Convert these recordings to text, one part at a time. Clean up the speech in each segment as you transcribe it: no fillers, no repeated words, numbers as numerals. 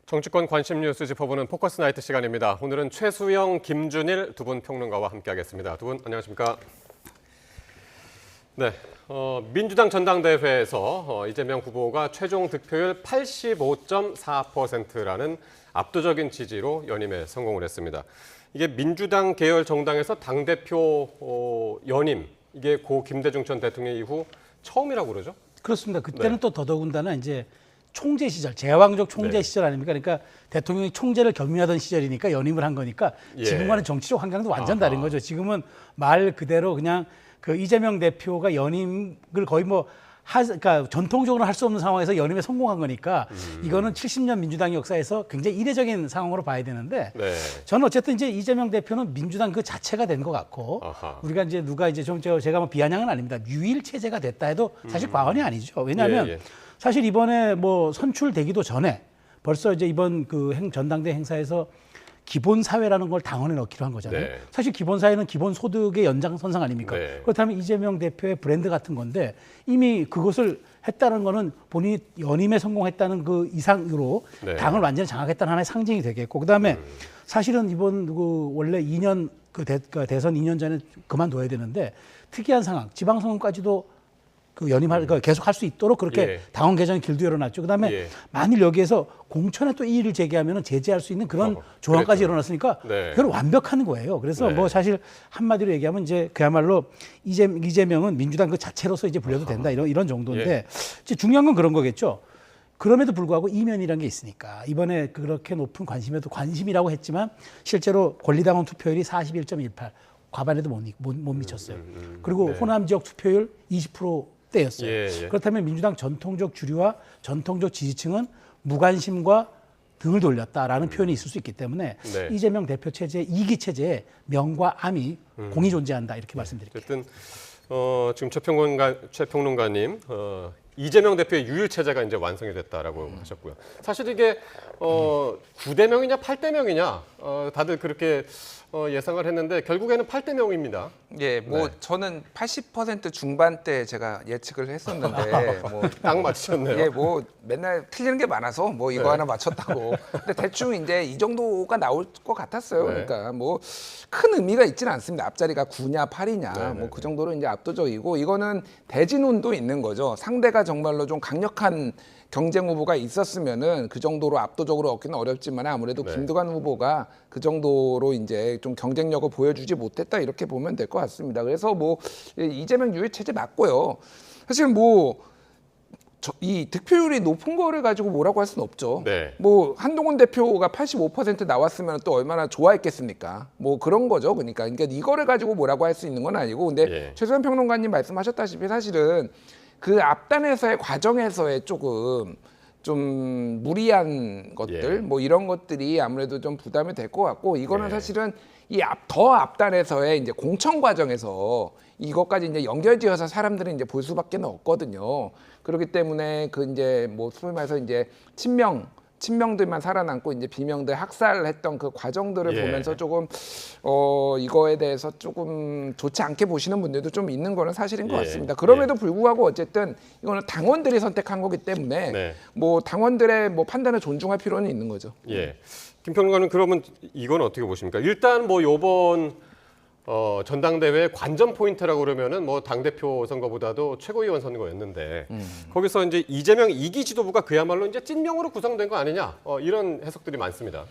정치권 관심 뉴스 짚어보는 포커스 나이트 시간입니다. 오늘은 최수영, 김준일 두 분 평론가와 함께하겠습니다. 두 분 안녕하십니까? 네, 민주당 전당대회에서 이재명 후보가 최종 득표율 85.4%라는 압도적인 지지로 연임에 성공을 했습니다. 이게 민주당 계열 정당에서 당대표 연임, 이게 고 김대중 전 대통령 이후 처음이라고 그러죠? 그렇습니다. 그때는 또 더더군다나 이제 총재 시절, 제왕적 총재 시절 아닙니까? 그러니까 대통령이 총재를 겸임하던 시절이니까 연임을 한 거니까 지금과는 정치적 환경도 완전 다른 거죠. 지금은 말 그대로 그냥 그 이재명 대표가 연임을 거의 그러니까 전통적으로 할 수 없는 상황에서 연임에 성공한 거니까 이거는 70년 민주당 역사에서 굉장히 이례적인 상황으로 봐야 되는데 저는 어쨌든 이제 이재명 대표는 민주당 그 자체가 된 것 같고 우리가 이제 누가 이제 좀 제가 뭐 비아냥은 아닙니다. 유일 체제가 됐다 해도 사실 과언이 아니죠. 왜냐하면 사실 이번에 뭐 선출되기도 전에 벌써 이제 이번 그 전당대 행사에서 기본사회라는 걸 당원에 넣기로 한 거잖아요. 사실 기본사회는 기본소득의 연장선상 아닙니까? 그렇다면 이재명 대표의 브랜드 같은 건데 이미 그것을 했다는 거는 본인이 연임에 성공했다는 그 이상으로 당을 완전히 장악했다는 하나의 상징이 되겠고, 그다음에 사실은 이번 그 원래 2년 대선 2년 전에 그만둬야 되는데 특이한 상황, 지방선거까지도 그 연임할 계속 할 수 있도록 그렇게 당원 개정의 길도 열어놨죠. 그다음에 만일 여기에서 공천에 또 이의를 제기하면 제재할 수 있는 그런 조항까지 열어놨으니까 그걸 완벽한 거예요. 그래서 뭐 사실 한마디로 얘기하면 이제 그야말로 이재명은 민주당 그 자체로서 이제 불려도 된다 이런 정도인데 이제 중요한 건 그런 거겠죠. 그럼에도 불구하고 이면이라는 게 있으니까 이번에 그렇게 높은 관심에도 관심이라고 했지만 실제로 권리당원 투표율이 41.18 과반에도 못 미쳤어요. 그리고 호남 지역 투표율 20%대였어요. 그렇다면 민주당 전통적 주류와 전통적 지지층은 무관심과 등을 돌렸다라는 표현이 있을 수 있기 때문에 이재명 대표 체제의 이기 체제에 명과 암이 공이 존재한다 이렇게 말씀드릴게요. 어쨌든 지금 최평론가님 이재명 대표의 유일 체제가 이제 완성이 됐다라고 하셨고요. 사실 이게 9대 명이냐 8대 명이냐 다들 그렇게 예상을 했는데 결국에는 8대 명입니다. 예, 뭐 저는 80% 중반대 제가 예측을 했었는데 딱 맞추셨네요. 예, 뭐 맨날 틀리는 게 많아서 뭐 이거 하나 맞췄다고. 근데 대충 이제 이 정도가 나올 것 같았어요. 그러니까 뭐 큰 의미가 있지는 않습니다. 앞자리가 9냐 8이냐 뭐 그 정도로 이제 압도적이고 이거는 대진운도 있는 거죠. 상대가 정말로 좀 강력한 경쟁 후보가 있었으면은 그 정도로 압도적으로 얻기는 어렵지만 아무래도 김두관 후보가 그 정도로 이제 좀 경쟁력을 보여주지 못했다 이렇게 보면 될 것 같습니다. 그래서 뭐 이재명 유일 체제 맞고요. 사실 뭐 이 득표율이 높은 거를 가지고 뭐라고 할 수는 없죠. 뭐 한동훈 대표가 85% 나왔으면 또 얼마나 좋아했겠습니까? 뭐 그런 거죠. 그러니까 이거를 가지고 뭐라고 할 수 있는 건 아니고, 근데 최수영 평론가님 말씀하셨다시피 사실은 그 앞단에서의 과정에서의 조금 좀 무리한 것들 뭐 이런 것들이 아무래도 좀 부담이 될 것 같고, 이거는 사실은 이 더 앞단에서의 이제 공천 과정에서 이것까지 이제 연결지어서 사람들은 이제 볼 수밖에 없거든요. 그렇기 때문에 그 이제 뭐 소위 말해서 이제 친명들만 살아남고 이제 비명들 학살했던 그 과정들을 보면서 조금 이거에 대해서 조금 좋지 않게 보시는 분들도 좀 있는 거는 사실인 것 같습니다. 그럼에도 불구하고 어쨌든 이거는 당원들이 선택한 거기 때문에 뭐 당원들의 뭐 판단을 존중할 필요는 있는 거죠. 김 평론가는 그러면 이건 어떻게 보십니까? 일단 뭐 요번 전당대회 관전 포인트라고 그러면은 뭐 당대표 선거보다도 최고위원 선거였는데 거기서 이제 이재명 2기 지도부가 그야말로 이제 찐명으로 구성된 거 아니냐 이런 해석들이 많습니다.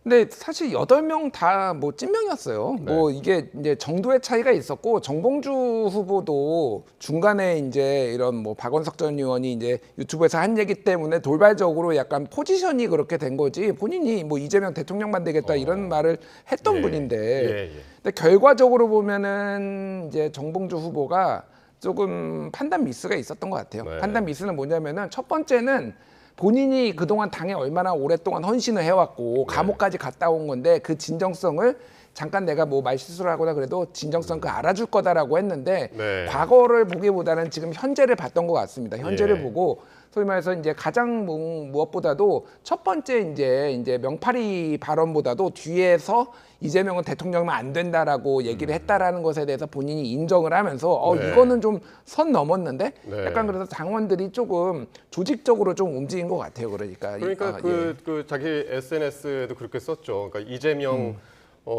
근데 사실 8명 다 뭐 찐명이었어요. 뭐 이게 이제 정도의 차이가 있었고 정봉주 후보도 중간에 이제 이런 뭐 박원석 전 의원이 이제 유튜브에서 한 얘기 때문에 돌발적으로 약간 포지션이 그렇게 된 거지 본인이 뭐 이재명 대통령 만들겠다 이런 말을 했던 분인데 근데 결과적으로 보면은 이제 정봉주 후보가 조금 판단 미스가 있었던 것 같아요. 판단 미스는 뭐냐면은 첫 번째는 본인이 그동안 당에 얼마나 오랫동안 헌신을 해왔고 감옥까지 갔다 온 건데 그 진정성을 잠깐 내가 뭐 말실수를 하거나 그래도 진정성 그 알아줄 거다라고 했는데 과거를 보기보다는 지금 현재를 봤던 것 같습니다. 현재를 보고 소위 말해서 이제 가장 무엇보다도 첫 번째 이제 명파리 발언보다도 뒤에서 이재명은 대통령이면 안 된다라고 얘기를 했다라는 것에 대해서 본인이 인정을 하면서 네. 이거는 좀 선 넘었는데 네. 약간 그래서 당원들이 조금 조직적으로 좀 움직인 것 같아요. 그러니까 그 자기 SNS에도 그렇게 썼죠. 그러니까 이재명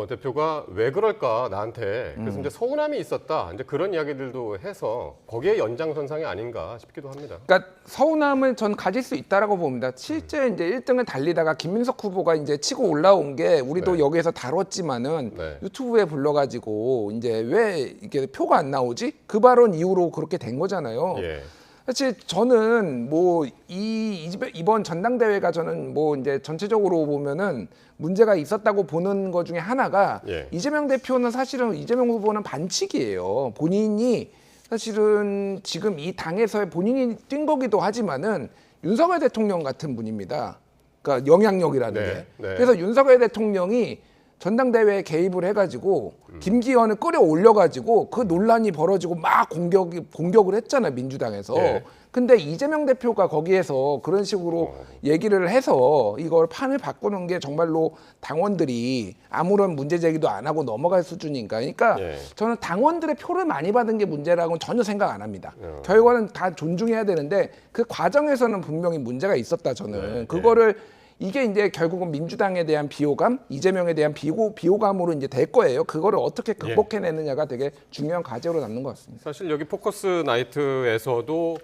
대표가 왜 그럴까 나한테 그래서 이제 서운함이 있었다. 이제 그런 이야기들도 해서 거기에 연장선상이 아닌가 싶기도 합니다. 그러니까 서운함을 전 가질 수 있다라고 봅니다. 실제 이제 1등을 달리다가 김민석 후보가 이제 치고 올라온 게 우리도 네. 여기에서 다뤘지만은 네. 유튜브에 불러가지고 이제 왜 이게 표가 안 나오지? 그 발언 이후로 그렇게 된 거잖아요. 예. 사실 저는 뭐 이번 전당대회가 저는 뭐 이제 전체적으로 보면은 문제가 있었다고 보는 것 중에 하나가 예. 이재명 대표는 사실은 이재명 후보는 반칙이에요. 본인이 사실은 지금 이 당에서의 본인이 뛴 거기도 하지만은 윤석열 대통령 같은 분입니다. 그러니까 영향력이라는 네, 게. 네. 그래서 윤석열 대통령이 전당대회에 개입을 해가지고 김기현을 끌어올려가지고 그 논란이 벌어지고 막 공격을 했잖아요, 민주당에서. 예. 근데 이재명 대표가 거기에서 그런 식으로 얘기를 해서 이걸 판을 바꾸는 게 정말로 당원들이 아무런 문제 제기도 안 하고 넘어갈 수준인가. 그러니까 예. 저는 당원들의 표를 많이 받은 게 문제라고는 전혀 생각 안 합니다. 어. 결과는 다 존중해야 되는데 그 과정에서는 분명히 문제가 있었다, 저는. 네, 그거를 이게 이제 결국은 민주당에 대한 비호감, 이재명에 대한 비호감으로 이제 될 거예요. 그거를 어떻게 극복해내느냐가 되게 중요한 과제로 남는 것 같습니다. 사실 여기 포커스 나이트에서도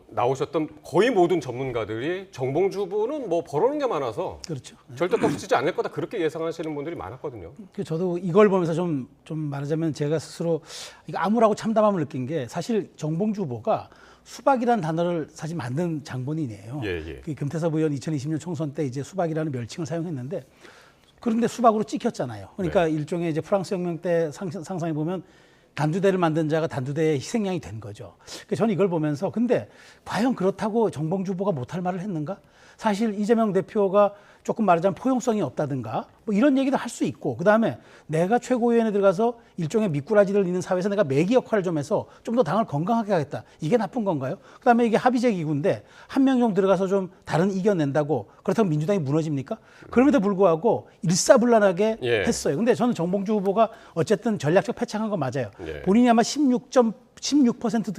나오셨던 거의 모든 전문가들이 정봉주 후보는 뭐 벌어오는 게 많아서 그렇죠. 절대 꺾이지 않을 거다 그렇게 예상하시는 분들이 많았거든요. 저도 이걸 보면서 좀 말하자면 제가 스스로 이거 암울하고 참담함을 느낀 게 사실 정봉주 후보가 수박이라는 단어를 사실 만든 장본인이에요. 예. 그 금태섭 의원 2020년 총선 때 이제 수박이라는 명칭을 사용했는데 그런데 수박으로 찍혔잖아요. 그러니까 일종의 이제 프랑스 혁명 때 상상해 보면 단두대를 만든 자가 단두대의 희생양이 된 거죠. 그러니까 저는 이걸 보면서 근데 과연 그렇다고 정봉주 후보가 못할 말을 했는가? 사실 이재명 대표가 조금 말하자면 포용성이 없다든가 뭐 이런 얘기도 할 수 있고 그다음에 내가 최고위원회 들어가서 일종의 미꾸라지를 잇는 사회에서 내가 매기 역할을 좀 해서 좀 더 당을 건강하게 하겠다. 이게 나쁜 건가요? 그다음에 이게 합의제 기구인데 한 명 정도 들어가서 좀 다른 이겨낸다고 그렇다면 민주당이 무너집니까? 그럼에도 불구하고 일사불란하게 했어요. 근데 저는 정봉주 후보가 어쨌든 전략적 패착한 건 맞아요. 본인이 아마 16%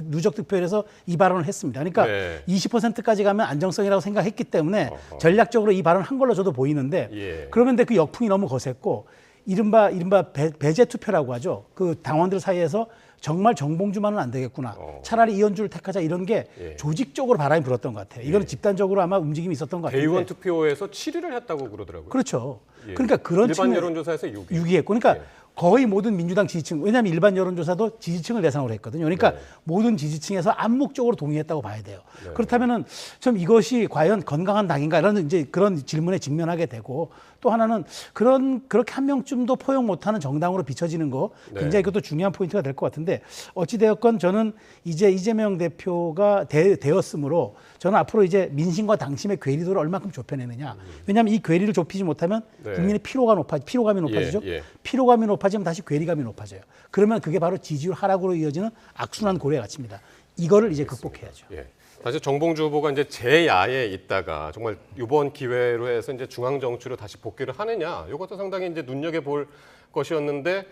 누적 득표율에서 이 발언을 했습니다. 그러니까 20%까지 가면 안정성이라고 생각했기 때문에 전략적으로 이 발언을 한 걸로 저도 보이는데 그러면 그 역풍이 너무 거셌고 이른바 배제 투표라고 하죠. 그 당원들 사이에서 정말 정봉주만은 안 되겠구나. 차라리 이현주를 택하자 이런 게 조직적으로 바람이 불었던 것 같아요. 이거는 집단적으로 아마 움직임이 있었던 것 같아요. 대의원 투표에서 7위를 했다고 그러더라고요. 그렇죠. 그러니까 그런 일반 여론조사에서 6위. 했고 그러니까 거의 모든 민주당 지지층, 왜냐하면 일반 여론조사도 지지층을 대상으로 했거든요. 그러니까 모든 지지층에서 암묵적으로 동의했다고 봐야 돼요. 그렇다면은 좀 이것이 과연 건강한 당인가 이런 이제 그런 질문에 직면하게 되고 또 하나는 그렇게 한 명쯤도 포용 못하는 정당으로 비춰지는 거 굉장히 그것도 중요한 포인트가 될 것 같은데 어찌 되었건 저는 이제 이재명 대표가 되었으므로 저는 앞으로 이제 민심과 당심의 괴리도를 얼마큼 좁혀내느냐. 왜냐하면 이 괴리를 좁히지 못하면 국민의 피로감이 높아지죠. 피로감이 높아지면 다시 괴리감이 높아져요. 그러면 그게 바로 지지율 하락으로 이어지는 악순환 고리에 갇힙니다. 이거를 이제 극복해야죠. 사실 정봉주 후보가 이제 제야에 있다가 정말 이번 기회로 해서 이제 중앙 정치로 다시 복귀를 하느냐, 이것도 상당히 이제 눈여겨볼 것이었는데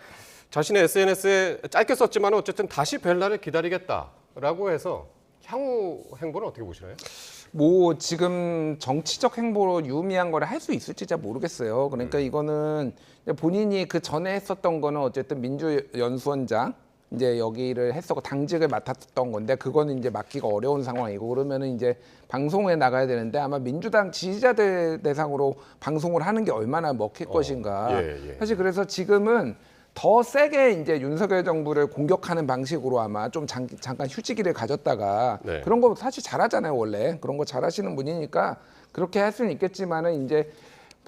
자신의 SNS에 짧게 썼지만 어쨌든 다시 뵐 날을 기다리겠다라고 해서 향후 행보는 어떻게 보시나요? 뭐 지금 정치적 행보로 유의미한 거를 할 수 있을지 잘 모르겠어요. 그러니까 이거는 본인이 그 전에 했었던 거는 어쨌든 민주연수원장 이제 여기를 했었고 당직을 맡았던 건데 그거는 이제 맡기가 어려운 상황이고 그러면은 이제 방송에 나가야 되는데 아마 민주당 지지자들 대상으로 방송을 하는 게 얼마나 먹힐 것인가. 사실 그래서 지금은 더 세게 이제 윤석열 정부를 공격하는 방식으로 아마 좀 잠깐 휴지기를 가졌다가 그런 거 사실 잘하잖아요, 원래. 그런 거 잘하시는 분이니까 그렇게 할 수는 있겠지만은 이제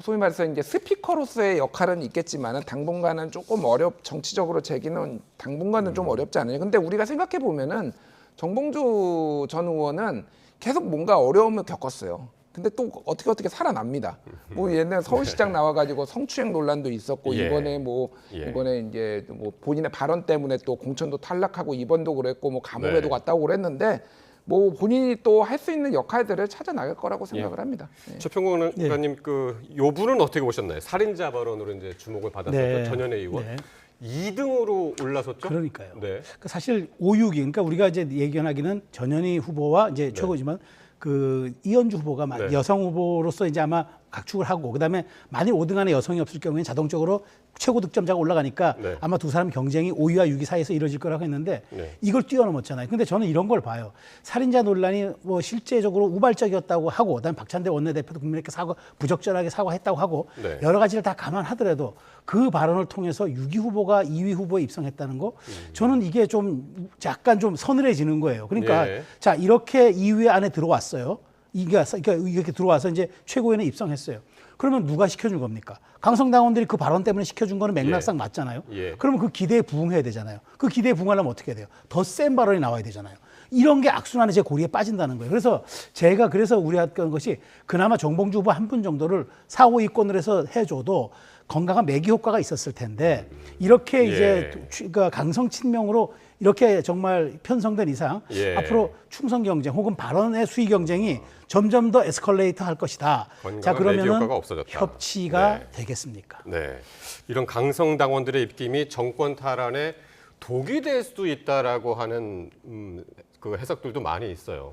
소위 말해서 이제 스피커로서의 역할은 있겠지만은 당분간은 조금 정치적으로 재기는 당분간은 좀 어렵지 않아요. 근데 우리가 생각해 보면은 정봉주 전 의원은 계속 뭔가 어려움을 겪었어요. 근데 또 어떻게 살아납니다. 뭐 옛날 서울시장 나와가지고 성추행 논란도 있었고 이번에 이제 뭐 본인의 발언 때문에 또 공천도 탈락하고 이번도 그랬고 뭐 감옥에도 갔다고 그랬는데 뭐 본인이 또 할 수 있는 역할들을 찾아 나갈 거라고 생각을 합니다. 네. 최평곤 요 분은 어떻게 보셨나요? 살인자 발언으로 이제 주목을 받았었죠. 네. 전현희 의원. 네. 2등으로 올라섰죠. 그러니까요. 네. 그 사실 5, 6위 그러니까 우리가 이제 예견하기는 전현희 후보와 이제 최고지만 그 이현주 후보가 네. 여성 후보로서 이제 아마 각축을 하고 그다음에 만일 5등 안에 여성이 없을 경우에는 자동적으로 최고 득점자가 올라가니까 네. 아마 두 사람 경쟁이 5위와 6위 사이에서 이루어질 거라고 했는데 네. 이걸 뛰어넘었잖아요. 근데 저는 이런 걸 봐요. 살인자 논란이 뭐 실제적으로 우발적이었다고 하고 그다음에 박찬대 원내대표도 국민에게 부적절하게 사과했다고 하고 네. 여러 가지를 다 감안하더라도 그 발언을 통해서 6위 후보가 2위 후보에 입성했다는 거 저는 이게 좀 약간 좀 서늘해지는 거예요. 그러니까 예. 자 이렇게 2위 안에 들어왔어요. 그러니까 이렇게 들어와서 이제 최고위원회 입성했어요. 그러면 누가 시켜준 겁니까? 강성당원들이 그 발언 때문에 시켜준 거는 맥락상 맞잖아요. 예. 그러면 그 기대에 부응해야 되잖아요. 그 기대에 부응하려면 어떻게 해야 돼요? 더 센 발언이 나와야 되잖아요. 이런 게 악순환의 제 고리에 빠진다는 거예요. 그래서 제가 우려했던 것이 그나마 정봉주 후보 한 분 정도를 4, 5위권을 해서 해줘도 건강한 매기 효과가 있었을 텐데 이렇게 이제 그러니까 강성 친명으로 이렇게 정말 편성된 이상 앞으로 충성 경쟁 혹은 발언의 수위 경쟁이 점점 더 에스컬레이터 할 것이다. 자 그러면은 협치가 되겠습니까? 네, 이런 강성 당원들의 입김이 정권 탈환에 독이 될 수도 있다라고 하는 그 해석들도 많이 있어요.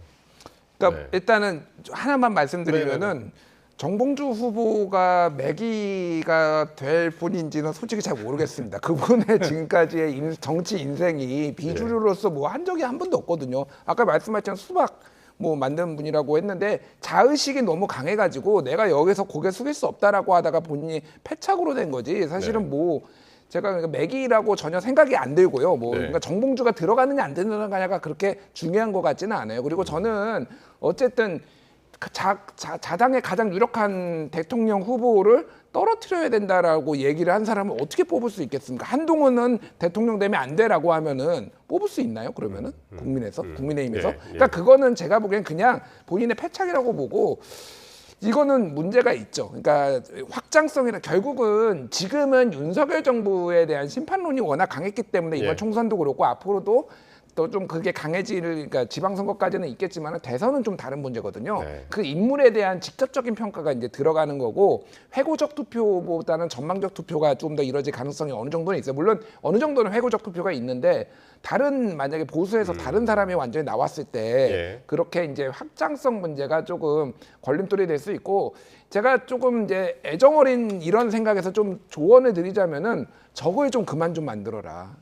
그러니까 일단은 하나만 말씀드리면은 정봉주 후보가 매기가 될 분인지는 솔직히 잘 모르겠습니다. 그분의 지금까지의 정치 인생이 비주류로서 뭐 한 적이 한 번도 없거든요. 아까 말씀하신 수박 뭐 만든 분이라고 했는데 자의식이 너무 강해가지고 내가 여기서 고개 숙일 수 없다라고 하다가 본인이 패착으로 된 거지. 사실은 뭐 제가 매기라고 전혀 생각이 안 들고요. 뭐 그러니까 정봉주가 들어가느냐 안 들어가느냐가 그렇게 중요한 것 같지는 않아요. 그리고 저는 어쨌든 자당의 가장 유력한 대통령 후보를 떨어뜨려야 된다라고 얘기를 한 사람을 어떻게 뽑을 수 있겠습니까? 한동훈은 대통령 되면 안 돼라고 하면은 뽑을 수 있나요? 그러면은 국민의힘에서. 그러니까 그거는 제가 보기엔 그냥 본인의 패착이라고 보고 이거는 문제가 있죠. 그러니까 확장성이라 결국은 지금은 윤석열 정부에 대한 심판론이 워낙 강했기 때문에 이번 총선도 그렇고 앞으로도 또 좀 그게 그러니까 지방선거까지는 있겠지만 대선은 좀 다른 문제거든요. 그 인물에 대한 직접적인 평가가 이제 들어가는 거고 회고적 투표보다는 전망적 투표가 좀 더 이뤄질 가능성이 어느 정도는 있어요. 물론 어느 정도는 회고적 투표가 있는데 만약에 보수에서 다른 사람이 완전히 나왔을 때 그렇게 이제 확장성 문제가 조금 걸림돌이 될 수 있고 제가 조금 이제 애정어린 이런 생각에서 좀 조언을 드리자면은 적을 좀 그만 좀 만들어라.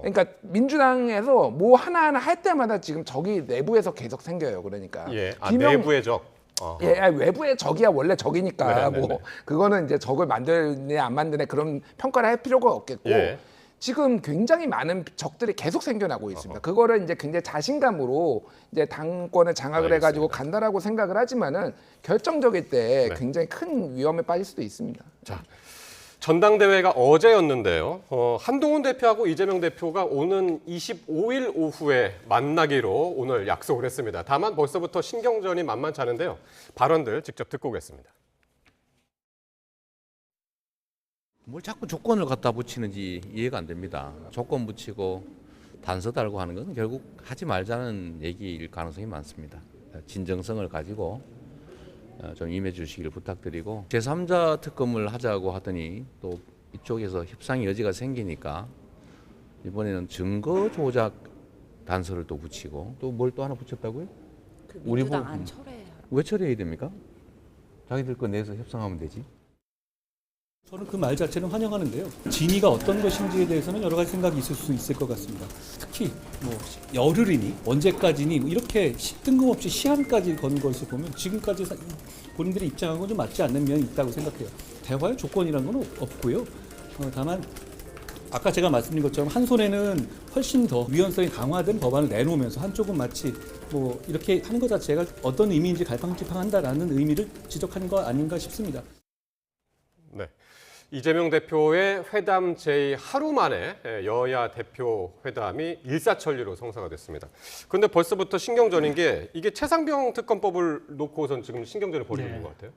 그러니까 민주당에서 뭐 하나하나 할 때마다 지금 적이 내부에서 계속 생겨요. 그러니까 내부의 적. 외부의 적이야 원래 적이니까 뭐 그거는 이제 적을 만드냐 안 만드냐 그런 평가를 할 필요가 없겠고 지금 굉장히 많은 적들이 계속 생겨나고 있습니다. 그거를 이제 굉장히 자신감으로 이제 당권을 장악을 해가지고 간다라고 생각을 하지만은 결정적일 때 굉장히 큰 위험에 빠질 수도 있습니다. 자. 전당대회가 어제였는데요. 한동훈 대표하고 이재명 대표가 오는 25일 오후에 만나기로 오늘 약속을 했습니다. 다만 벌써부터 신경전이 만만치 않은데요. 발언들 직접 듣고 오겠습니다. 뭘 자꾸 조건을 갖다 붙이는지 이해가 안 됩니다. 조건 붙이고 단서 달고 하는 건 결국 하지 말자는 얘기일 가능성이 많습니다. 진정성을 가지고 좀 임해 주시기를 부탁드리고 제3자 특검을 하자고 하더니 또 이쪽에서 협상의 여지가 생기니까 이번에는 증거 조작 단서를 또 붙이고 또 뭘 또 하나 붙였다고요? 그 민주당 안 철회해야. 왜 철회해야 됩니까? 자기들 거 내서 협상하면 되지. 저는 그 말 자체는 환영하는데요. 진위가 어떤 것인지에 대해서는 여러 가지 생각이 있을 수 있을 것 같습니다. 특히 뭐 열흘이니 언제까지니 이렇게 뜬금없이 시한까지 건 것을 보면 지금까지 본인들이 입장하고 좀 맞지 않는 면이 있다고 생각해요. 대화의 조건이라는 건 없고요. 다만 아까 제가 말씀드린 것처럼 한 손에는 훨씬 더 위헌성이 강화된 법안을 내놓으면서 한쪽은 마치 뭐 이렇게 하는 것 자체가 어떤 의미인지 갈팡질팡한다라는 의미를 지적하는 거 아닌가 싶습니다. 네. 이재명 대표의 회담 제의 하루 만에 여야 대표 회담이 일사천리로 성사가 됐습니다. 그런데 벌써부터 신경전인 게 이게 최상병 특검법을 놓고선 지금 신경전을 벌이고 있는 것 같아요.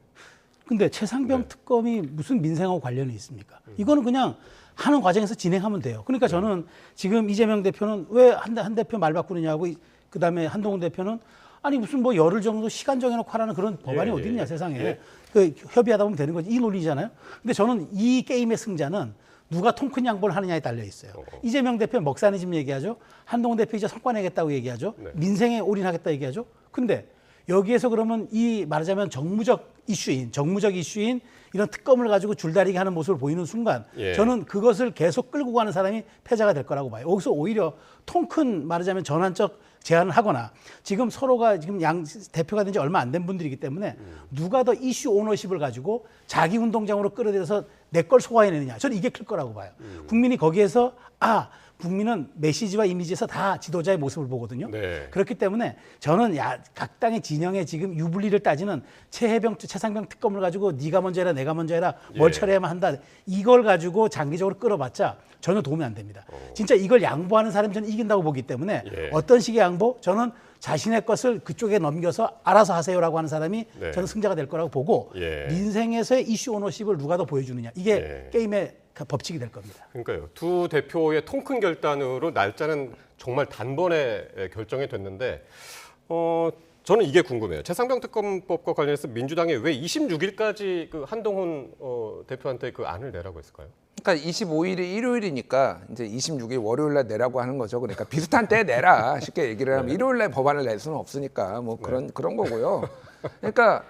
근데 최상병 특검이 무슨 민생하고 관련이 있습니까? 이거는 그냥 하는 과정에서 진행하면 돼요. 그러니까 저는 지금 이재명 대표는 왜 한 대표 말 바꾸느냐고 그다음에 한동훈 대표는 아니 무슨 뭐 열흘 정도 시간 정해놓고 하라는 그런 법안이 어디 있냐 세상에. 그 협의하다 보면 되는 거지. 이 논리잖아요. 근데 저는 이 게임의 승자는 누가 통 큰 양보를 하느냐에 달려 있어요. 이재명 대표 먹사내집 얘기하죠. 한동훈 대표 이제 성과 내겠다고 얘기하죠. 민생에 올인하겠다 얘기하죠. 근데 여기에서 그러면 이 말하자면 정무적 이슈인 이런 특검을 가지고 줄다리기 하는 모습을 보이는 순간 저는 그것을 계속 끌고 가는 사람이 패자가 될 거라고 봐요. 여기서 오히려 통 큰 말하자면 전환적 제안을 하거나 지금 서로가 지금 양 대표가 된 지 얼마 안 된 분들이기 때문에 누가 더 이슈 오너십을 가지고 자기 운동장으로 끌어들여서 내 걸 소화해내느냐. 저는 이게 클 거라고 봐요. 국민이 거기에서 국민은 메시지와 이미지에서 다 지도자의 모습을 보거든요. 네. 그렇기 때문에 저는 각 당의 진영의 지금 유불리를 따지는 최상병 특검을 가지고 네가 먼저 해라 내가 먼저 해라 뭘 처리해야만 한다. 이걸 가지고 장기적으로 끌어봤자 전혀 도움이 안 됩니다. 진짜 이걸 양보하는 사람이 저는 이긴다고 보기 때문에 어떤 식의 양보? 저는 자신의 것을 그쪽에 넘겨서 알아서 하세요라고 하는 사람이 저는 승자가 될 거라고 보고 민생에서의 이슈 오너십을 누가 더 보여주느냐. 이게 게임의 법칙이 될 겁니다. 그러니까요. 두 대표의 통 큰 결단으로 날짜는 정말 단번에 결정이 됐는데 저는 이게 궁금해요. 최상병 특검법과 관련해서 민주당이 왜 26일까지 그 한동훈 대표한테 그 안을 내라고 했을까요? 그러니까 25일이 일요일이니까 이제 26일 월요일 날 내라고 하는 거죠. 그러니까 비슷한 때에 내라. 쉽게 얘기를 하면 일요일 날 법안을 낼 수는 없으니까 뭐 그런 거고요. 그러니까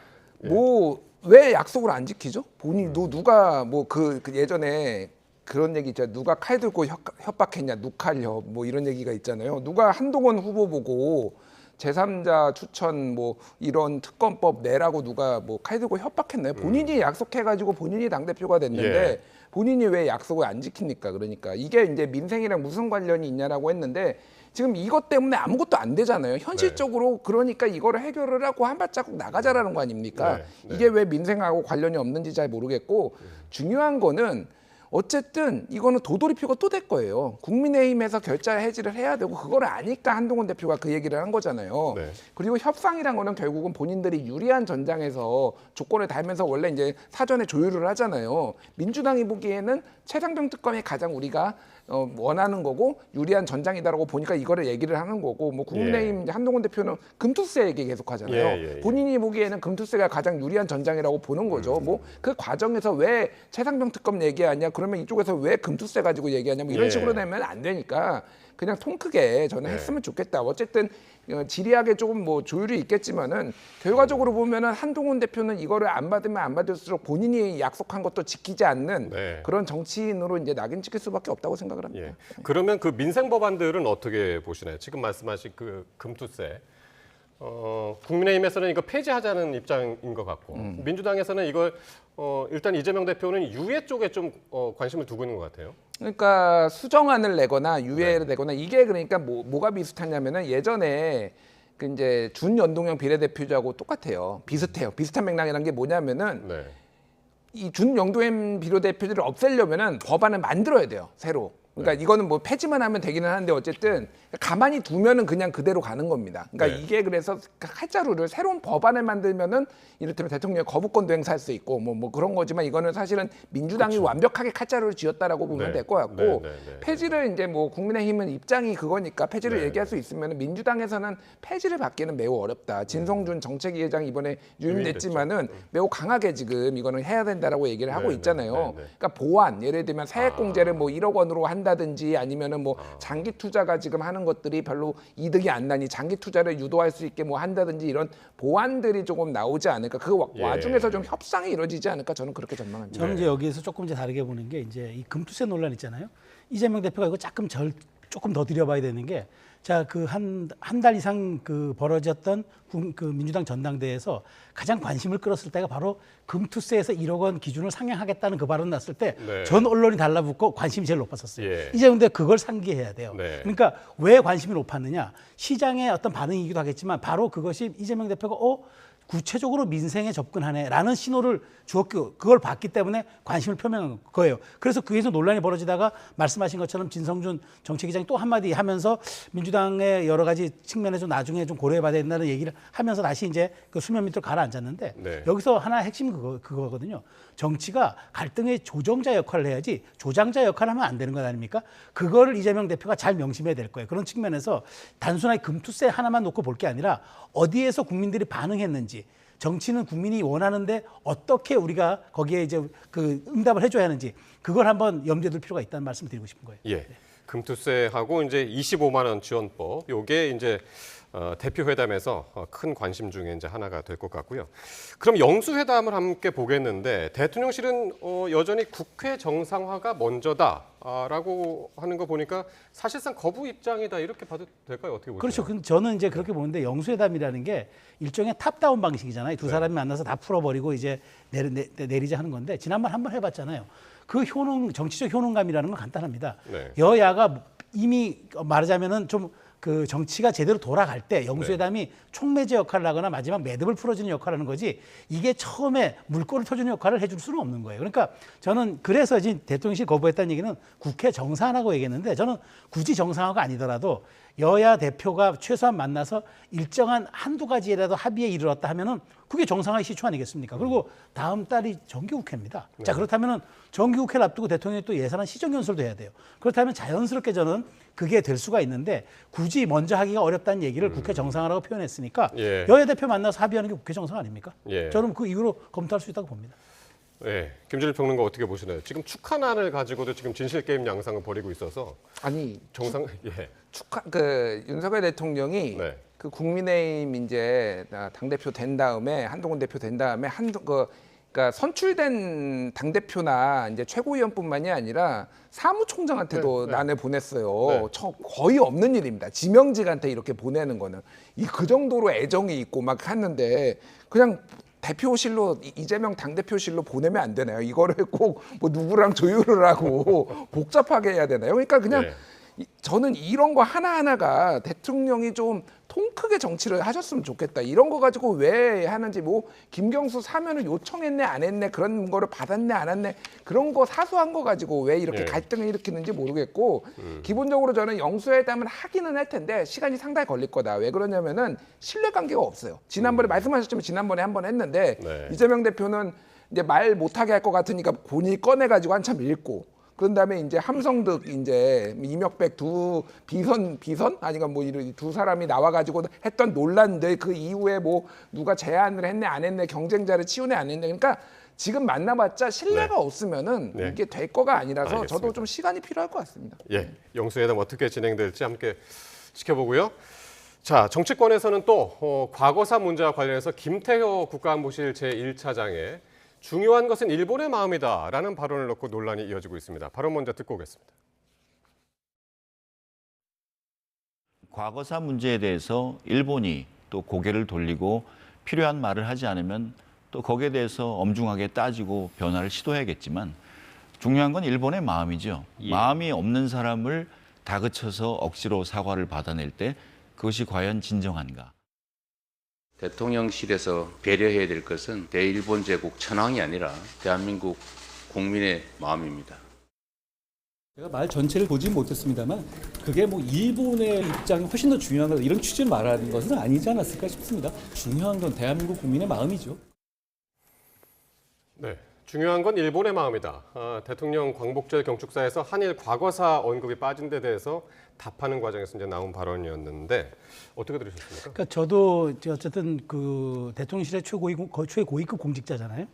뭐 왜 약속을 안 지키죠? 본인도 누가 뭐 그 예전에 그런 얘기 있잖아요. 누가 칼 들고 협박했냐, 누칼협 뭐 이런 얘기가 있잖아요. 누가 한동훈 후보 보고 제3자 추천 뭐 이런 특검법 내라고 누가 뭐 칼 들고 협박했나요? 본인이 약속해가지고 본인이 당대표가 됐는데 본인이 왜 약속을 안 지킵니까? 그러니까 이게 이제 민생이랑 무슨 관련이 있냐라고 했는데 지금 이것 때문에 아무것도 안 되잖아요. 현실적으로 그러니까 이거를 해결을 하고 한 발자국 나가자라는 거 아닙니까? 이게 왜 민생하고 관련이 없는지 잘 모르겠고 중요한 거는 어쨌든 이거는 도돌이표가 또 될 거예요. 국민의힘에서 결자 해지를 해야 되고 그걸 아니까 한동훈 대표가 그 얘기를 한 거잖아요. 그리고 협상이란 거는 결국은 본인들이 유리한 전장에서 조건을 달면서 원래 이제 사전에 조율을 하잖아요. 민주당이 보기에는 최상병 특검이 가장 우리가 원하는 거고 유리한 전장이다라고 보니까 이거를 얘기를 하는 거고 뭐 국민의힘 한동훈 대표는 금투세 얘기 계속 하잖아요. 본인이 보기에는 금투세가 가장 유리한 전장이라고 보는 거죠. 뭐 그 과정에서 왜 최상병 특검 얘기하냐 그러면 이쪽에서 왜 금투세 가지고 얘기하냐 뭐 이런 식으로 되면 안 되니까 그냥 통 크게 저는 했으면 좋겠다. 어쨌든 지리하게 조금 뭐 조율이 있겠지만은 결과적으로 보면은 한동훈 대표는 이거를 안 받으면 안 받을수록 본인이 약속한 것도 지키지 않는 그런 정치인으로 이제 낙인 찍힐 수밖에 없다고 생각을 합니다. 그러면 그 민생 법안들은 어떻게 보시나요? 지금 말씀하신 그 금투세. 국민의힘에서는 이거 폐지하자는 입장인 것 같고 민주당에서는 이걸 일단 이재명 대표는 유예 쪽에 좀 관심을 두고 있는 것 같아요. 그러니까 수정안을 내거나 유예를 내거나 이게 그러니까 뭐가 비슷하냐면은 예전에 그 이제 준연동형 비례대표제하고 똑같아요. 비슷해요. 비슷한 맥락이라는 게 뭐냐면은 이 준연동형 비례대표제를 없애려면은 법안을 만들어야 돼요. 새로. 그러니까 이거는 뭐 폐지만 하면 되기는 하는데 어쨌든 가만히 두면은 그냥 그대로 가는 겁니다. 그러니까 이게 그래서 칼자루를 새로운 법안을 만들면은 이를테면 대통령의 거부권도 행사할 수 있고 뭐 그런 거지만 이거는 사실은 민주당이 완벽하게 칼자루를 쥐었다라고 보면 될 것 같고 폐지를 이제 뭐 국민의힘은 입장이 그거니까 폐지를 얘기할 수 있으면은 민주당에서는 폐지를 받기는 매우 어렵다. 진성준 정책위 회장이 이번에 유임됐지만은 매우 강하게 지금 이거는 해야 된다라고 얘기를 하고 있잖아요. 그러니까 보완 예를 들면 세액공제를 뭐 1억 원으로 한다든지 아니면은 뭐 장기 투자가 지금 하는 것들이 별로 이득이 안 나니 장기 투자를 유도할 수 있게 뭐 한다든지 이런 보완들이 조금 나오지 않을까. 그 와중에서 좀 협상이 이루어지지 않을까 저는 그렇게 전망합니다. 저는 이제 여기에서 조금 이제 다르게 보는 게 이제 이 금투세 논란 있잖아요. 이재명 대표가 이거 조금 더 들여봐야 되는 게 자, 그 한 달 이상 그 벌어졌던 그 민주당 전당대회에서 가장 관심을 끌었을 때가 바로 금투세에서 1억 원 기준을 상향하겠다는 그 발언 났을 때 전 언론이 달라붙고 관심이 제일 높았었어요. 이제 근데 그걸 상기해야 돼요. 그러니까 왜 관심이 높았느냐? 시장의 어떤 반응이기도 하겠지만 바로 그것이 이재명 대표가 구체적으로 민생에 접근하네라는 신호를 주었고 그걸 봤기 때문에 관심을 표명한 거예요. 그래서 그에서 논란이 벌어지다가 말씀하신 것처럼 진성준 정책위장이 또 한마디 하면서 민주당의 여러 가지 측면에 좀 나중에 좀 고려해봐야 된다는 얘기를 하면서 다시 이제 그 수면 밑으로 가라앉았는데 네. 여기서 하나 핵심 그거거든요. 정치가 갈등의 조정자 역할을 해야지 조장자 역할을 하면 안 되는 것 아닙니까? 그거를 이재명 대표가 잘 명심해야 될 거예요. 그런 측면에서 단순하게 금투세 하나만 놓고 볼 게 아니라 어디에서 국민들이 반응했는지 정치는 국민이 원하는데 어떻게 우리가 거기에 이제 그 응답을 해줘야 하는지 그걸 한번 염두에 둘 필요가 있다는 말씀을 드리고 싶은 거예요. 예. 금투세하고 이제 25만 원 지원법 요게 이제 대표 회담에서 큰 관심 중에 이제 하나가 될 것 같고요. 그럼 영수회담을 함께 보겠는데 대통령실은 여전히 국회 정상화가 먼저다라고 하는 거 보니까 사실상 거부 입장이다 이렇게 봐도 될까요? 어떻게 보세요? 그렇죠. 저는 이제 그렇게 보는데 영수회담이라는 게 일종의 탑다운 방식이잖아요. 두 사람이 만나서 다 풀어버리고 이제 내리자 하는 건데 지난번 한번 해봤잖아요. 그 정치적 효능감이라는 건 간단합니다. 네. 여야가 이미 말하자면은 좀 그 정치가 제대로 돌아갈 때 영수회담이 촉매제 역할을 하거나 마지막 매듭을 풀어주는 역할을 하는 거지 이게 처음에 물꼬를 터주는 역할을 해줄 수는 없는 거예요. 그러니까 저는 그래서 지금 대통령실 거부했다는 얘기는 국회 정상화라고 얘기했는데 저는 굳이 정상화가 아니더라도 여야 대표가 최소한 만나서 일정한 한두 가지라도 합의에 이르렀다 하면은 그게 정상화의 시초 아니겠습니까? 그리고 다음 달이 정기국회입니다. 자, 그렇다면은 정기국회를 앞두고 대통령이 또 예산안 시정연설도 해야 돼요. 그렇다면 자연스럽게 저는 그게 될 수가 있는데 굳이 먼저 하기가 어렵다는 얘기를 국회 정상화라고 표현했으니까 예. 여야 대표 만나서 합의하는 게 국회 정상화 아닙니까? 예. 저는 그 이후로 검토할 수 있다고 봅니다. 네, 김준일 평론가 어떻게 보시나요? 지금 축하난을 가지고도 지금 진실 게임 양상을 벌이고 있어서 아니 정상 예. 윤석열 대통령이 네. 그 국민의힘 이제 당 대표 된 다음에 한동훈 대표 된 다음에 그러니까 선출된 당 대표나 이제 최고위원뿐만이 아니라 사무총장한테도 난을 보냈어요. 네. 거의 없는 일입니다. 지명직한테 이렇게 보내는 거는 그 정도로 애정이 있고 막 하는데 그냥 대표실로 이재명 당대표실로 보내면 안 되나요? 이거를 꼭 뭐 누구랑 조율을 하고 복잡하게 해야 되나요? 그러니까 그냥 네. 저는 이런 거 하나하나가 대통령이 좀 통 크게 정치를 하셨으면 좋겠다. 이런 거 가지고 왜 하는지 뭐 김경수 사면을 요청했네 안 했네 그런 거를 받았네 안 했네 그런 거 사소한 거 가지고 왜 이렇게 네. 갈등을 일으키는지 모르겠고 기본적으로 저는 영수회담을 하기는 할 텐데 시간이 상당히 걸릴 거다. 왜 그러냐면은 신뢰관계가 없어요. 지난번에 말씀하셨지만 지난번에 한 번 했는데 네. 이재명 대표는 이제 말 못하게 할 것 같으니까 본인이 꺼내가지고 한참 읽고 그런 다음에 이제 함성득 이제 이명백 두 비선 아니가 뭐 이런 두 사람이 나와가지고 했던 논란들 그 이후에 뭐 누가 제안을 했네 안 했네 경쟁자를 치우네 안 했네 그러니까 지금 만나봤자 신뢰가 없으면은 네. 이게 될 거가 아니라서 알겠습니다. 저도 좀 시간이 필요할 것 같습니다. 예, 영수회담 어떻게 진행될지 함께 지켜보고요. 자, 정치권에서는 또 과거사 문제와 관련해서 김태효 국가안보실 제1차장의 중요한 것은 일본의 마음이다라는 발언을 놓고 논란이 이어지고 있습니다. 발언 먼저 듣고 오겠습니다. 과거사 문제에 대해서 일본이 또 고개를 돌리고 필요한 말을 하지 않으면 또 거기에 대해서 엄중하게 따지고 변화를 시도해야겠지만 중요한 건 일본의 마음이죠. 마음이 없는 사람을 다그쳐서 억지로 사과를 받아낼 때 그것이 과연 진정한가? 대통령실에서 배려해야 될 것은 대일본 제국 천황이 아니라 대한민국 국민의 마음입니다. 제가 말 전체를 보지 못했습니다만 그게 뭐 일본의 입장이 훨씬 더 중요한 거 이런 취지를 말하는 것은 아니지 않았을까 싶습니다. 중요한 건 대한민국 국민의 마음이죠. 네, 중요한 건 일본의 마음이다. 대통령 광복절 경축사에서 한일 과거사 언급이 빠진 데 대해서 답하는 과정에서 이제 나온 발언이었는데 어떻게 들으셨습니까? 그러니까 저도 어쨌든 그 대통령실의 최고위급 공직자잖아요.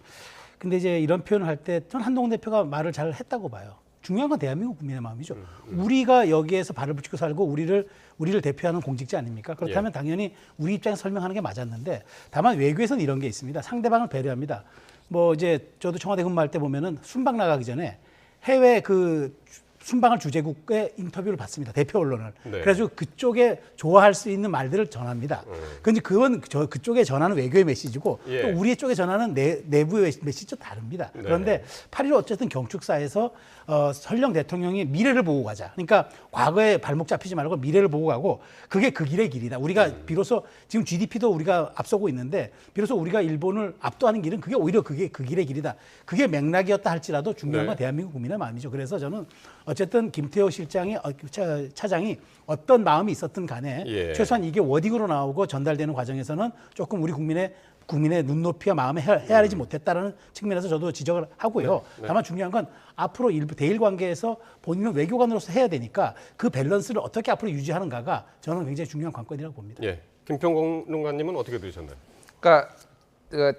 근데 이제 이런 표현을 할 때 전 한동훈 대표가 말을 잘 했다고 봐요. 중요한 건 대한민국 국민의 마음이죠. 우리가 여기에서 발을 붙이고 살고 우리를 대표하는 공직자 아닙니까? 그렇다면 당연히 우리 입장에서 설명하는 게 맞았는데 다만 외교에서는 이런 게 있습니다. 상대방을 배려합니다. 뭐 이제 저도 청와대 근무할 때 보면은 순방 나가기 전에 해외 그 순방할 주재국의 인터뷰를 받습니다. 대표 언론을. 네. 그래가지고 그쪽에 좋아할 수 있는 말들을 전합니다. 근데 그건 그쪽에 전하는 외교의 메시지고 예. 또 우리 쪽에 전하는 내부의 메시지도 다릅니다. 네. 그런데 8.15 어쨌든 경축사에서 설령 대통령이 미래를 보고 가자. 그러니까 과거에 발목 잡히지 말고 미래를 보고 가고 그게 그 길의 길이다. 우리가 비로소 지금 GDP도 우리가 앞서고 있는데 비로소 우리가 일본을 압도하는 길은 그게 오히려 그게 그 길의 길이다. 그게 맥락이었다 할지라도 중요한 건 네. 대한민국 국민의 마음이죠. 그래서 저는 어쨌든 김태호 차장이 어떤 마음이 있었든 간에 예. 최소한 이게 워딩으로 나오고 전달되는 과정에서는 조금 우리 국민의 눈높이와 마음에 헤아리지 못했다라는 측면에서 저도 지적을 하고요. 다만 중요한 건 앞으로 대일 관계에서 본인은 외교관으로서 해야 되니까 그 밸런스를 어떻게 앞으로 유지하는가가 저는 굉장히 중요한 관건이라고 봅니다. 예. 김평공론가님은 어떻게 들으셨나요? 그러니까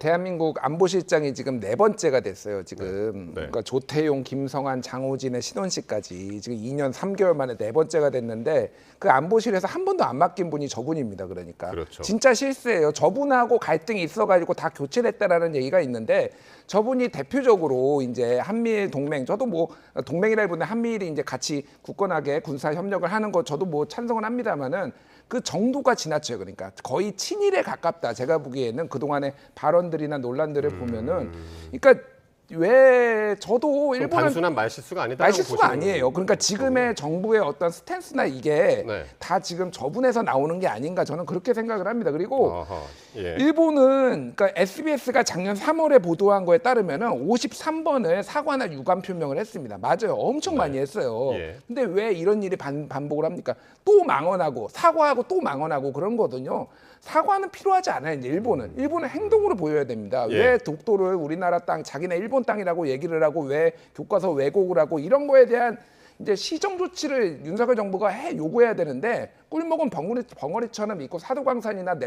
대한민국 안보실장이 지금 4번째가 됐어요. 지금 네. 그러니까 조태용, 김성한, 장호진의 신원식까지 지금 2년 3개월 만에 4번째가 됐는데 그 안보실에서 한 번도 안 맡긴 분이 저분입니다. 그러니까 그렇죠. 진짜 실수예요. 저분하고 갈등이 있어가지고 다 교체됐다라는 얘기가 있는데 저분이 대표적으로 이제 한미일 동맹, 저도 뭐 동맹이라기보다 한미일이 이제 같이 굳건하게 군사 협력을 하는 거 저도 뭐 찬성은 합니다만은 그 정도가 지나쳐요. 그러니까 거의 친일에 가깝다. 제가 보기에는 그동안의 발언들이나 논란들을 보면은, 그러니까 왜 저도 일본은 단순한 말실수가 아니다. 말실수가 아니에요. 그러니까 지금의 정부의 어떤 스탠스나 이게 네. 다 지금 저분에서 나오는 게 아닌가 저는 그렇게 생각을 합니다. 그리고 어허, 예. 일본은 그러니까 SBS가 작년 3월에 보도한 거에 따르면은 53번을 사과나 유감 표명을 했습니다. 맞아요. 엄청 많이 했어요. 예. 근데 왜 이런 일이 반복을 합니까? 또 망언하고 사과하고 또 망언하고 그런 거거든요. 사과는 필요하지 않아요. 이제 일본은 행동으로 보여야 됩니다. 예. 왜 독도를 우리나라 땅, 자기네 일본 땅이라고 얘기를 하고 왜 교과서 왜곡을 하고 이런 거에 대한 이제 시정 조치를 윤석열 정부가 요구해야 되는데 꿀먹은 벙어리처럼 있고 사도광산이나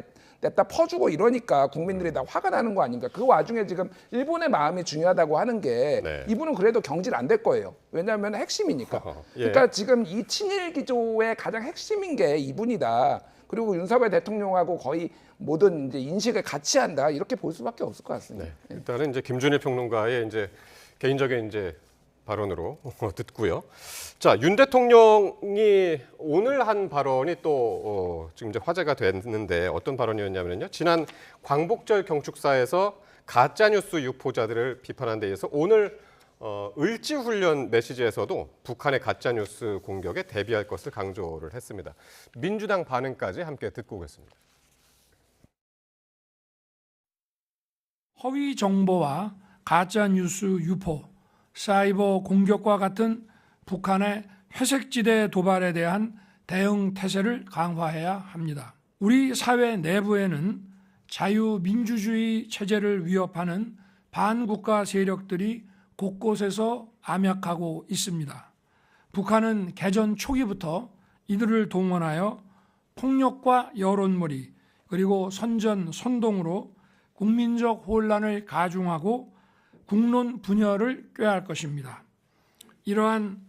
냅다 퍼주고 이러니까 국민들이 다 화가 나는 거 아닌가. 그 와중에 지금 일본의 마음이 중요하다고 하는 게 네. 이분은 그래도 경질 안 될 거예요. 왜냐하면 핵심이니까. 예. 그러니까 지금 이 친일 기조의 가장 핵심인 게 이분이다. 그리고 윤석열 대통령하고 거의 모든 이제 인식을 같이 한다. 이렇게 볼 수밖에 없을 것 같습니다. 네. 일단은 이제 김준일 평론가의 이제 개인적인 이제 발언으로 듣고요. 자, 윤 대통령이 오늘 한 발언이 또 지금 이제 화제가 됐는데 어떤 발언이었냐면요. 지난 광복절 경축사에서 가짜 뉴스 유포자들을 비판한 데 이어서 오늘 을지훈련 메시지에서도 북한의 가짜뉴스 공격에 대비할 것을 강조를 했습니다. 민주당 반응까지 함께 듣고 오겠습니다. 허위 정보와 가짜뉴스 유포, 사이버 공격과 같은 북한의 회색지대 도발에 대한 대응 태세를 강화해야 합니다. 우리 사회 내부에는 자유민주주의 체제를 위협하는 반국가 세력들이 곳곳에서 암약하고 있습니다. 북한은 개전 초기부터 이들을 동원하여 폭력과 여론몰이 그리고 선전선동으로 국민적 혼란을 가중하고 국론 분열을 꾀할 것입니다. 이러한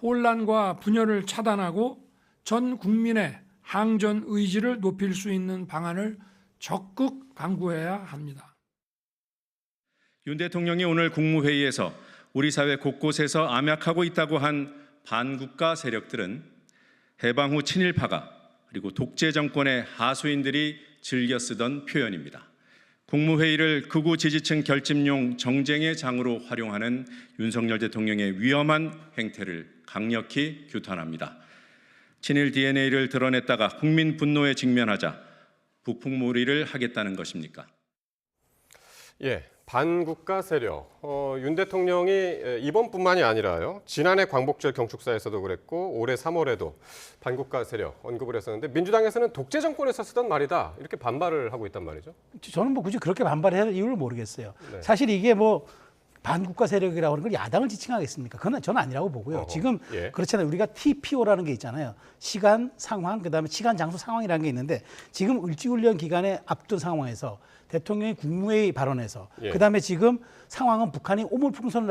혼란과 분열을 차단하고 전 국민의 항전 의지를 높일 수 있는 방안을 적극 강구해야 합니다. 윤 대통령이 오늘 국무회의에서 우리 사회 곳곳에서 암약하고 있다고 한 반국가 세력들은 해방 후 친일파가 그리고 독재 정권의 하수인들이 즐겨 쓰던 표현입니다. 국무회의를 극우 지지층 결집용 정쟁의 장으로 활용하는 윤석열 대통령의 위험한 행태를 강력히 규탄합니다. 친일 DNA를 드러냈다가 국민 분노에 직면하자 북풍몰이를 하겠다는 것입니까? 예, 반국가 세력. 윤 대통령이 이번뿐만이 아니라요. 지난해 광복절 경축사에서도 그랬고 올해 3월에도 반국가 세력 언급을 했었는데 민주당에서는 독재 정권에서 쓰던 말이다. 이렇게 반발을 하고 있단 말이죠. 저는 뭐 굳이 그렇게 반발해야 할 이유를 모르겠어요. 네. 사실 이게 뭐 반국가 세력이라고 하는 걸 야당을 지칭하겠습니까? 그건 저는 아니라고 보고요. 지금 예. 그렇잖아요. 우리가 TPO라는 게 있잖아요. 시간, 상황, 그다음에 시간, 장소, 상황이라는 게 있는데 지금 을지훈련 기간에 앞둔 상황에서 대통령이 국무회의 발언에서 예. 그다음에 지금 상황은 북한이 오물풍선을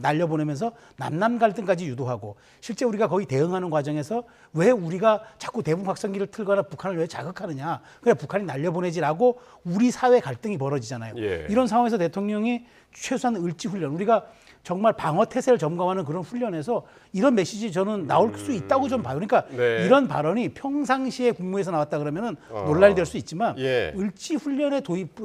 날려보내면서 남남 갈등까지 유도하고 실제 우리가 거의 대응하는 과정에서 왜 우리가 자꾸 대북 확성기를 틀거나 북한을 왜 자극하느냐. 그래 북한이 날려보내지라고 우리 사회 갈등이 벌어지잖아요. 예. 이런 상황에서 대통령이 최소한 을지훈련 우리가 정말 방어 태세를 점검하는 그런 훈련에서 이런 메시지 저는 나올 수 있다고 좀 봐요. 그러니까 네. 이런 발언이 평상시에 국무에서 나왔다 그러면은 논란이 될 수 있지만 예. 을지 훈련에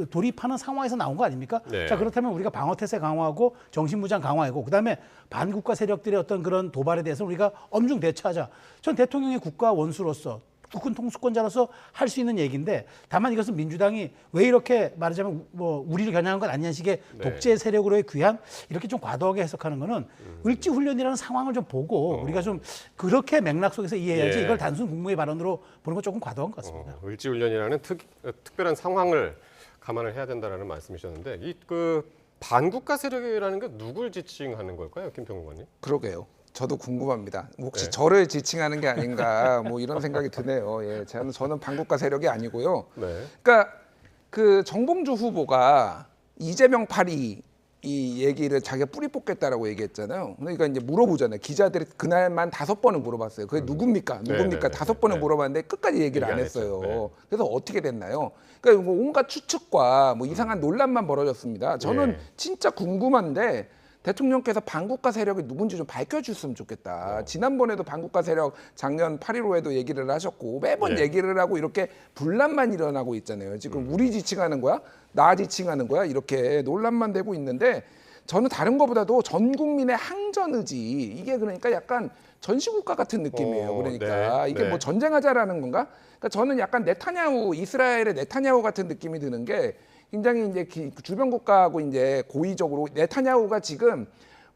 돌입하는 상황에서 나온 거 아닙니까? 네. 자 그렇다면 우리가 방어 태세 강화하고 정신무장 강화하고 그다음에 반국가 세력들의 어떤 그런 도발에 대해서 우리가 엄중 대처하자. 전 대통령이 국가 원수로서 국군 통수권자로서 할 수 있는 얘기인데 다만 이것은 민주당이 왜 이렇게 말하자면 뭐 우리를 겨냥한 건 아니냐는 식의 독재 세력으로의 귀환 이렇게 좀 과도하게 해석하는 거는 을지훈련이라는 상황을 좀 보고 우리가 좀 그렇게 맥락 속에서 이해해야지 예. 이걸 단순 국무의 발언으로 보는 건 조금 과도한 것 같습니다. 을지훈련이라는 특별한 상황을 감안을 해야 된다라는 말씀이셨는데 이 그 반국가 세력이라는 게 누굴 지칭하는 걸까요, 김평론가님? 그러게요. 저도 궁금합니다. 혹시 네. 저를 지칭하는 게 아닌가 뭐 이런 생각이 드네요. 예, 저는 반국가 세력이 아니고요. 네. 그러니까 그 정봉주 후보가 이재명 파리 이 얘기를 자기가 뿌리 뽑겠다라고 얘기했잖아요. 그러니까 이제 물어보잖아요. 기자들이 그날만 5번을 물어봤어요. 그게 누굽니까? 누굽니까? 네네네. 5번을 네. 물어봤는데 끝까지 얘기를 얘기 안 안 했죠. 했어요. 네. 그래서 어떻게 됐나요? 그러니까 뭐 온갖 추측과 뭐 이상한 논란만 벌어졌습니다. 저는 예. 진짜 궁금한데 대통령께서 반국가 세력이 누군지 좀 밝혀줬으면 좋겠다. 지난번에도 반국가 세력 작년 8.15에도 얘기를 하셨고 매번 예. 얘기를 하고 이렇게 분란만 일어나고 있잖아요. 지금 우리 지칭하는 거야? 나 지칭하는 거야? 이렇게 논란만 되고 있는데 저는 다른 것보다도 전 국민의 항전 의지 이게 그러니까 약간 전시국가 같은 느낌이에요. 그러니까 네, 이게 네. 뭐 전쟁하자라는 건가? 그러니까 저는 약간 네타냐후 이스라엘의 네타냐후 같은 느낌이 드는 게 굉장히 이제 주변 국가하고 이제 고의적으로 네타냐후가 지금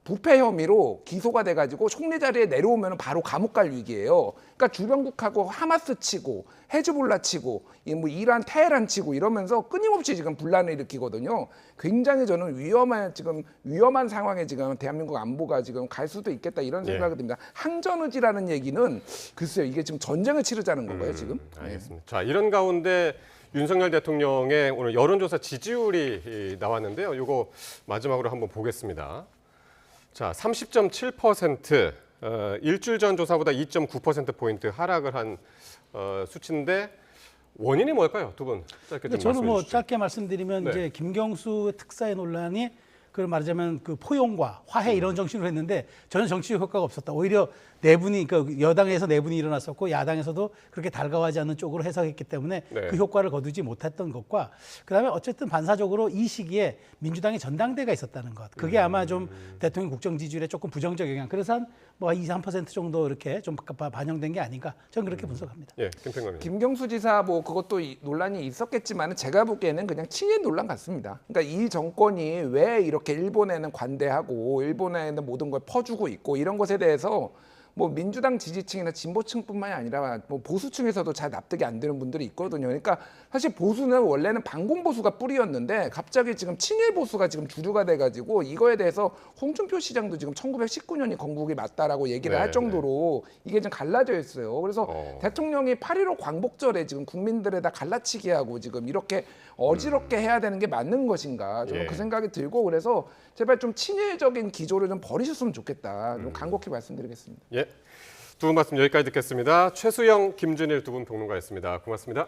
부패 혐의로 기소가 돼가지고 총리 자리에 내려오면 바로 감옥 갈 위기예요. 그러니까 주변국하고 하마스 치고 헤즈볼라 치고 뭐 이란 테헤란 치고 이러면서 끊임없이 지금 분란을 일으키거든요. 굉장히 저는 위험한 상황에 지금 대한민국 안보가 지금 갈 수도 있겠다 이런 생각이 듭니다. 항전의지라는 얘기는 글쎄요 이게 지금 전쟁을 치르자는 건가요 지금? 알겠습니다. 자, 이런 가운데 윤석열 대통령의 오늘 여론조사 지지율이 나왔는데요. 이거 마지막으로 한번 보겠습니다. 자, 30.7%, 일주일 전 조사보다 2.9%포인트 하락을 한 수치인데 원인이 뭘까요? 두 분 짧게 좀 저는 말씀해 뭐 주시죠. 짧게 말씀드리면 네. 이제 김경수 특사의 논란이 그 말하자면 그 포용과 화해 이런 정신으로 했는데 전혀 정치적 효과가 없었다. 오히려 내분이 그 여당에서 내분이 일어났었고 야당에서도 그렇게 달가워하지 않는 쪽으로 해석했기 때문에 네. 그 효과를 거두지 못했던 것과 그다음에 어쨌든 반사적으로 이 시기에 민주당의 전당대회가 있었다는 것. 그게 아마 좀 대통령 국정 지지율에 조금 부정적 영향. 그래서 한 뭐 2, 3% 정도 이렇게 좀 반영된 게 아닌가. 저는 그렇게 분석합니다. 예, 김평론가님. 김경수 지사 뭐 그것도 논란이 있었겠지만 제가 보기에는 그냥 친일 논란 같습니다. 그러니까 이 정권이 왜 이렇게 일본에는 관대하고 일본에는 모든 걸 퍼주고 있고 이런 것에 대해서 뭐 민주당 지지층이나 진보층뿐만이 아니라 뭐 보수층에서도 잘 납득이 안 되는 분들이 있거든요. 그러니까 사실 보수는 원래는 반공보수가 뿌리였는데 갑자기 지금 친일 보수가 지금 주류가 돼가지고 이거에 대해서 홍준표 시장도 지금 1919년이 건국이 맞다라고 얘기를 네, 할 정도로 이게 좀 갈라져 있어요. 그래서 대통령이 8.15 광복절에 지금 국민들에다 갈라치기 하고 지금 이렇게 어지럽게 해야 되는 게 맞는 것인가 저는 예. 그 생각이 들고 그래서 제발 좀 친일적인 기조를 좀 버리셨으면 좋겠다. 좀 간곡히 말씀드리겠습니다. 예, 두 분 말씀 여기까지 듣겠습니다. 최수영, 김준일 두 분 평론가였습니다. 고맙습니다.